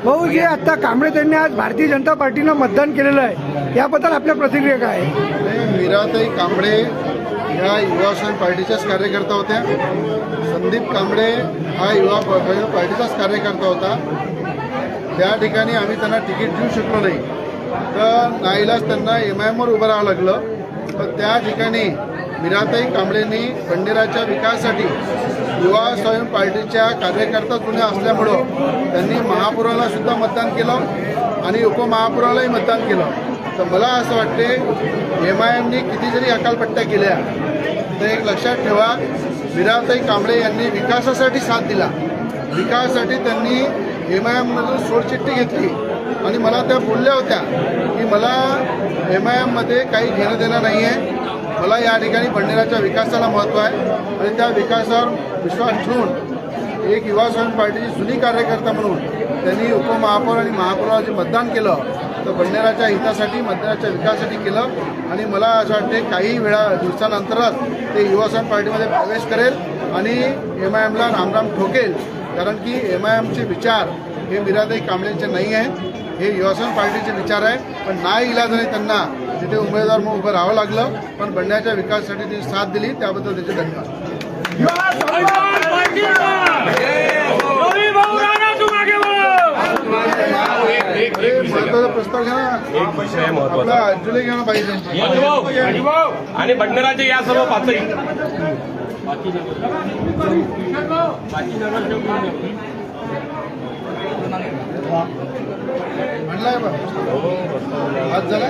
भाऊ जी, आता कांबळे त्यांनी आज भारतीय जनता पार्टीनं मतदान केलेलं आहे, याबद्दल आपल्या प्रतिक्रिया काय आहे? मीराताई कांबळे ह्या युवा स्वयं पार्टीच्याच कार्यकर्ता होत्या. संदीप कांबळे हा युवा पार्टीचाच कार्यकर्ता होता. त्या ठिकाणी आम्ही त्यांना तिकीट देऊ शकलो नाही, तर नाईलाज त्यांना MIM वर उभं राहावं लागलं. पण त्या ठिकाणी मीराताई कांबळेंनी बंडेराच्या विकासासाठी युवा स्वयं पार्टीच्या कार्यकर्ता जुन्या असल्यामुळं त्यांनी महापुराला सुद्धा मतदान केलं आणि उपमहापुरालाही मतदान केलं. तर मला असं वाटते MIMनी किती जरी अकालपट्ट्या केल्या तर एक लक्षात ठेवा, मीराताई कांबळे यांनी विकासासाठी साथ दिला. विकासासाठी त्यांनी MIMमधून सोडचिठ्ठी घेतली आणि मला त्या बोलल्या होत्या की मला MIMमध्ये काही घेणं देणं नाही आहे, मला या ठिकाणी बंडेराच्या विकासाला महत्त्व आहे आणि त्या विकासावर विश्वास ठेवून एक युवा स्वयं पार्टीची जुनी कार्यकर्ता म्हणून त्यांनी उपमहापौर आणि महापौराला जे मतदान केलं तर बंडेराच्या हितासाठी मतदानाच्या विकासासाठी केलं. आणि मला असं वाटते काही दिवसानंतरच ते युवा स्वयं पार्टीमध्ये प्रवेश करेल आणि MIMला रामराम ठोकेल. कारण की MIMचे विचार हे मीराताई कांबळेंचे नाही आहे, हे युवा स्वयं पार्टीचे विचार आहे. पण नाईलाजाने त्यांना तिथे उमेदवार म्हणून उभं राहावं लागलं, पण बंड्याच्या विकासासाठी त्यांनी साथ दिली, त्याबद्दल त्याचे धन्यवाद. महत्वाचा प्रस्ताव घ्या ना, आपला अज्जुले घ्या ना पाहिजे आणि बंडराचे या सर्व पाचही म्हणलाय बा आज झाला.